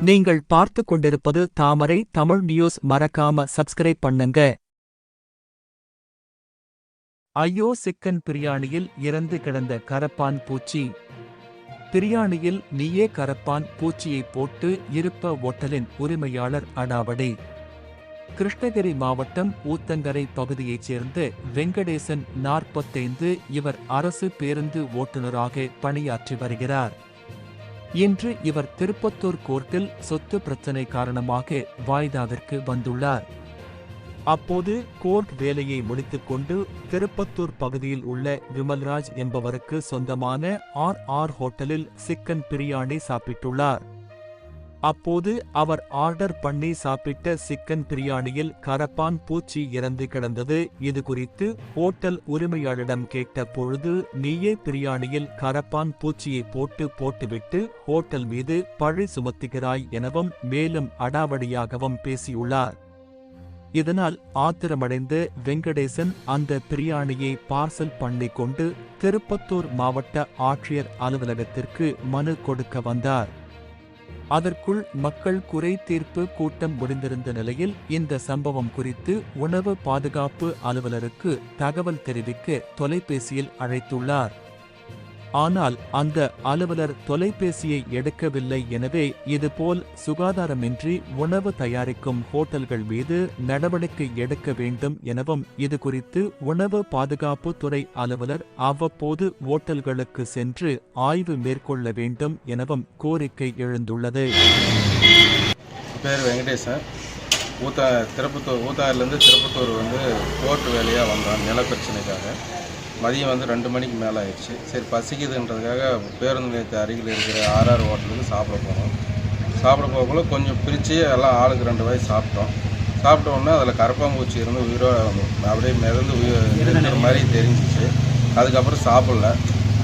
நீங்கள் பார்த்து கொண்டிருப்பது தாமரை தமிழ் நியூஸ். மறக்காம சப்ஸ்கிரைப் பண்ணுங்க. ஐயோ, சிக்கன் பிரியாணியில் இறந்து கிடந்த கரப்பான் பூச்சி. பிரியாணியில் நீயே கரப்பான் பூச்சியை போட்டு இருப்ப ஓட்டலின் உரிமையாளர் அடாவடி. கிருஷ்ணகிரி மாவட்டம் ஊத்தங்கரை பகுதியைச் சேர்ந்த வெங்கடேசன் 45. இவர் அரசு பேருந்து ஓட்டுநராக பணியாற்றி வருகிறார். இன்று இவர் திருப்பத்தூர் கோர்ட்டில் சொத்து பிரச்சினை காரணமாக வாய்தாவிற்கு வந்துள்ளார். அப்போது கோர்ட் வேலையை முடித்துக்கொண்டு திருப்பத்தூர் பகுதியில் உள்ள விமல்ராஜ் என்பவருக்கு சொந்தமான ஆர் ஹோட்டலில் சிக்கன் பிரியாணி சாப்பிட்டுள்ளார். அப்போது அவர் ஆர்டர் பண்ணி சாப்பிட்ட சிக்கன் பிரியாணியில் கரப்பான் பூச்சி இறந்து கிடந்தது. இது குறித்து ஹோட்டல் உரிமையாளரிடம் கேட்ட பொழுது, நீயே பிரியாணியில் கரப்பான் பூச்சியை போட்டுவிட்டு ஹோட்டல் மீது பழி சுமத்துகிறாய் எனவும் மேலும் அடாவடியாகவும் பேசியுள்ளார். இதனால் ஆத்திரமடைந்த வெங்கடேசன் அந்த பிரியாணியை பார்சல் பண்ணி கொண்டு திருப்பத்தூர் மாவட்ட ஆட்சியர் அலுவலகத்திற்கு மனு கொடுக்க வந்தார். அதற்குள் மக்கள் குறை தீர்ப்பு கூட்டம் முடிந்திருந்த நிலையில் இந்த சம்பவம் குறித்து உணவு பாதுகாப்பு அலுவலருக்கு தகவல் தெரிவிக்க தொலைபேசியில் அழைத்துள்ளார். ஆனால் அந்த அலுவலர் தொலைபேசியை எடுக்கவில்லை. எனவே இதுபோல் சுகாதாரமின்றி உணவு தயாரிக்கும் ஹோட்டல்கள் மீது நடவடிக்கை எடுக்க வேண்டும் எனவும் இது குறித்து உணவு பாதுகாப்பு துறை அலுவலர் அவ்வப்போது ஓட்டல்களுக்கு சென்று ஆய்வு மேற்கொள்ள வேண்டும் எனவும் கோரிக்கை எழுந்துள்ளது. பேர் வெங்கடேசன். ஊத்தாரிலேருந்து திருப்பத்தூர் கோர்ட் வேலையாக வந்தான் நில பிரச்சனைக்காக. மதியம் 2 மணிக்கு மேலே ஆயிடுச்சு. சரி, பசிக்குதுன்றதுக்காக பேருந்து நிலையத்து அருகில் இருக்கிற ஆர் ஹோட்டலுக்கு சாப்பிட போனோம். சாப்பிட போகக்குள்ள கொஞ்சம் பிரித்து எல்லாம் ஆளுக்கு 2 வாய் சாப்பிட்டோம். சாப்பிட்ட உடனே அதில் கரப்பாம்பூச்சி இருந்து அப்படியே மிதந்து இருக்கிற மாதிரி தெரிஞ்சிச்சு. அதுக்கப்புறம் சாப்பிடல.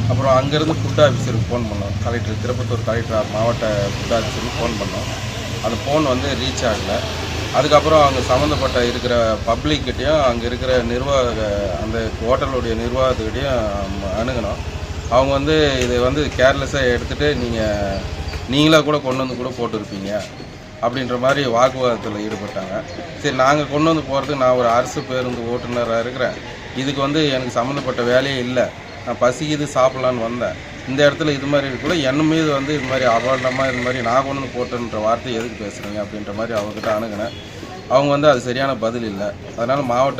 அப்புறம் அங்கேருந்து ஃபுட் ஆஃபீஸருக்கு ஃபோன் பண்ணோம். திருப்பத்தூர் கலெக்டர் மாவட்ட ஃபுட் ஆஃபீஸருக்கு ஃபோன் பண்ணோம். அந்த ஃபோன் ரீச் ஆகலை. அதுக்கப்புறம் அவங்க சம்மந்தப்பட்ட இருக்கிற பப்ளிக்கிட்டையும் அங்கே இருக்கிற அந்த ஹோட்டலுடைய நிர்வாகத்துக்கிட்டையும் அணுகணும். அவங்க இதை கேர்லெஸ்ஸாக எடுத்துகிட்டு நீங்களாக கூட கொண்டு வந்து கூட போட்டுருப்பீங்க அப்படின்ற மாதிரி வாக்குவாதத்தில் ஈடுபட்டாங்க. சரி, நாங்கள் கொண்டு வந்து போகிறதுக்கு நான் ஒரு அரசு பேருந்து ஓட்டுநராக இருக்கிறேன். இதுக்கு எனக்கு சம்மந்தப்பட்ட வேலையே இல்லை. நான் பசிக்குது சாப்பிட்லான்னு வந்தேன். இந்த இடத்துல இது மாதிரி இருக்குள்ள என்ன மீது இது மாதிரி அபாண்டமாக இது மாதிரி நான் கொண்டு வந்து போட்டுன்ற வார்த்தை எதுக்கு பேசுகிறீங்க அப்படின்ற மாதிரி அவங்ககிட்ட அணுகினேன். அவங்க அது சரியான பதில் இல்லை. அதனால்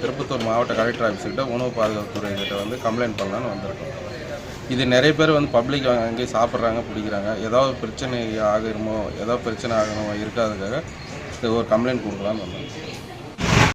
திருப்பத்தூர் மாவட்ட கலெக்டர் ஆஃபீஸ்கிட்ட உணவு பாதுகாப்புத்துறைகிட்ட கம்ப்ளைண்ட் பண்ணலான்னு வந்திருக்கோம். இது நிறைய பேர் பப்ளிக் அங்கேயே சாப்பிட்றாங்க, பிடிக்கிறாங்க. ஏதாவது பிரச்சனை ஆகணுமோ இருக்காதுக்காக ஒரு கம்ப்ளைண்ட் கொடுக்கலான்னு வந்தோம்.